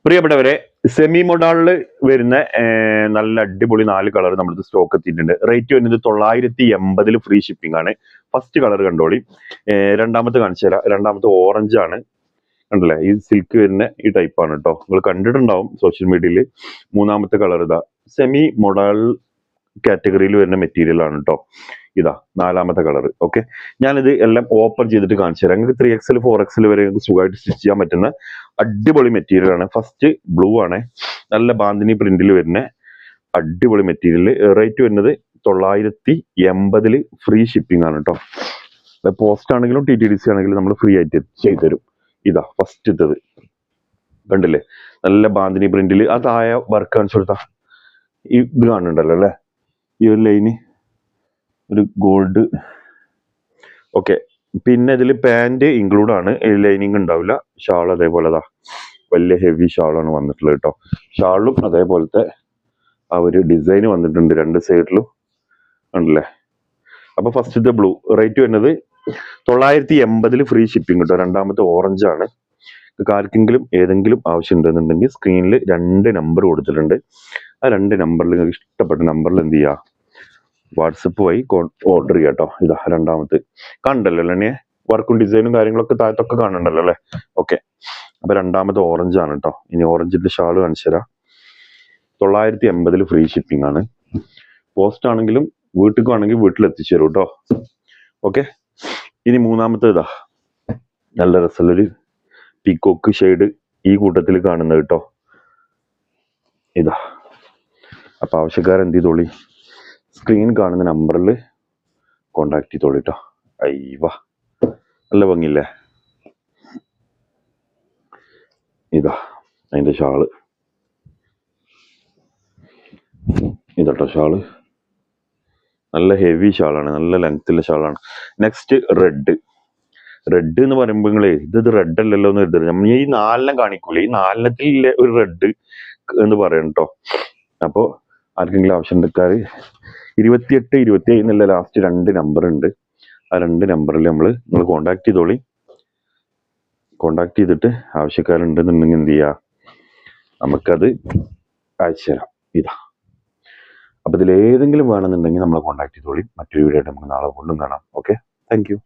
പ്രിയപ്പെട്ടവരെ, സെമി മൊഡാളിൽ വരുന്ന നല്ല അടിപൊളി 4 കളർ നമ്മുടെ സ്റ്റോക്ക് എത്തിയിട്ടുണ്ട്. റേറ്റ് വരുന്നത് 980 ഫ്രീ ഷിപ്പിംഗ് ആണ്. ഫസ്റ്റ് കളർ കണ്ടോളി. രണ്ടാമത്തെ കാണിച്ചു തരാം. രണ്ടാമത്തെ ഓറഞ്ച് ആണ്. കണ്ടല്ലേ, ഈ സിൽക്ക് വരുന്ന ഈ ടൈപ്പാണ് കേട്ടോ. നിങ്ങൾ കണ്ടിട്ടുണ്ടാവും സോഷ്യൽ മീഡിയയിൽ. മൂന്നാമത്തെ കളർ ഇതാ സെമി മൊഡാൾ കാറ്റഗറിയിൽ വരുന്ന മെറ്റീരിയൽ ആണ് കേട്ടോ. ഇതാ നാലാമത്തെ കളർ. ഓക്കെ, ഞാനിത് എല്ലാം ഓപ്പൺ ചെയ്തിട്ട് കാണിച്ചു തരാം. നിങ്ങൾക്ക് 3XL 4XL വരെ നിങ്ങൾക്ക് സുഖമായിട്ട് സ്റ്റിച്ച് ചെയ്യാൻ പറ്റുന്ന അടിപൊളി മെറ്റീരിയൽ ആണ്. ഫസ്റ്റ് ബ്ലൂ ആണ്, നല്ല ബാന്തിനി പ്രിന്റിൽ വരുന്ന അടിപൊളി മെറ്റീരിയൽ. റേറ്റ് വരുന്നത് 980 ഫ്രീ ഷിപ്പിംഗ് ആണ് കേട്ടോ. പോസ്റ്റ് ആണെങ്കിലും TTDC ആണെങ്കിലും നമ്മൾ ഫ്രീ ആയിട്ട് ചെയ്തു തരും. ഇതാ ഫസ്റ്റ് ഇട്ടത് കണ്ടില്ലേ, നല്ല ബാന്തിനി പ്രിന്റിൽ. ആ താഴെ വർക്ക് കാണിച്ചു കൊടുത്താ ഇത് കാണുന്നുണ്ടല്ലോ അല്ലേ, ഈ ഒരു ലൈന് ഒരു ഗോൾഡ്. ഓക്കെ, പിന്നെ ഇതിൽ പാൻറ് ഇൻക്ലൂഡ് ആണ്, ലൈനിങ് ഉണ്ടാവില്ല. ഷാൾ അതേപോലെ വലിയ ഹെവി ഷാളാണ് വന്നിട്ടുള്ളത് കേട്ടോ. ഷാളും അതേപോലത്തെ ആ ഒരു ഡിസൈൻ വന്നിട്ടുണ്ട് രണ്ട് സൈഡിലും, ഉണ്ടല്ലേ. അപ്പൊ ഫസ്റ്റത്തെ ബ്ലൂ റേറ്റ് വരുന്നത് 980 ഫ്രീ ഷിപ്പിംഗ് കേട്ടോ. രണ്ടാമത്തെ ഓറഞ്ച് ആണ്. ആർക്കെങ്കിലും ഏതെങ്കിലും ആവശ്യം ഉണ്ടെന്നുണ്ടെങ്കിൽ സ്ക്രീനിൽ 2 നമ്പർ കൊടുത്തിട്ടുണ്ട്. ആ 2 നമ്പറിൽ നിങ്ങൾക്ക് ഇഷ്ടപ്പെട്ട നമ്പറിൽ എന്ത് ചെയ്യുക, വാട്സപ്പ് വഴി ഓർഡർ ചെയ്യാം കേട്ടോ. ഇതാ രണ്ടാമത്തെ കണ്ടല്ലോ അല്ലേ, വർക്കും ഡിസൈനും കാര്യങ്ങളൊക്കെ താഴത്തൊക്കെ കാണുന്നുണ്ടല്ലോ അല്ലേ. ഓക്കെ, അപ്പൊ രണ്ടാമത്തെ ഓറഞ്ച് ആണ് കേട്ടോ. ഇനി ഓറഞ്ചിന്റെ ഷാള് കാണിച്ചു തരാം. 980 ഫ്രീ ഷിപ്പിംഗ് ആണ്. പോസ്റ്റ് ആണെങ്കിലും വീട്ടിലേക്കാണെങ്കിൽ വീട്ടിൽ എത്തിച്ചു തരും കേട്ടോ. ഓക്കെ, ഇനി മൂന്നാമത്തെ ഇതാ നല്ല രസമുള്ളൊരു പീക്കോക്ക് ഷെയ്ഡ് ഈ കൂട്ടത്തിൽ കാണുന്നത് കേട്ടോ. ഇതാ, അപ്പൊ ആവശ്യക്കാരെന്ത് ചെയ്തോളി, സ്ക്രീൻ കാണുന്ന നമ്പറിൽ കോണ്ടാക്ട് ചെയ്തോളി കേട്ടോ. അയ്യവാ, നല്ല ഭംഗിയില്ലേ. ഇതാ അതിന്റെ ഷാള്, ഇതാട്ടോ ഷാള്. നല്ല ഹെവി ഷാളാണ്, നല്ല ലെങ്ത്തുള്ള ഷാളാണ്. Next red. റെഡ് എന്ന് പറയുമ്പോൾ നിങ്ങളെ ഇത് റെഡ് അല്ലല്ലോ എന്ന് കരുതരുത്. നമ്മൾ ഈ 4 കാണിക്കൂലേ, ഈ 4 ഒരു റെഡ് എന്ന് പറയണം കേട്ടോ. അപ്പോ ആർക്കെങ്കിലും ആവശ്യക്കാര് 28, 27 എന്നുള്ള ലാസ്റ്റ് 2 നമ്പർ ഉണ്ട്. ആ 2 നമ്പറിൽ നിങ്ങൾ കോണ്ടാക്ട് ചെയ്തോളി. കോണ്ടാക്ട് ചെയ്തിട്ട് ആവശ്യക്കാരുണ്ടെന്നുണ്ടെങ്കിൽ എന്ത് ചെയ്യുക, നമുക്കത് അയച്ചു തരാം. ഇതാ, അപ്പൊ ഇതിൽ ഏതെങ്കിലും വേണമെന്നുണ്ടെങ്കിൽ നമ്മളെ കോണ്ടാക്ട് ചെയ്തോളി. മറ്റൊരു വീഡിയോ ആയിട്ട് നമുക്ക് നാളെ കൊണ്ടും കാണാം. Okay, thank you.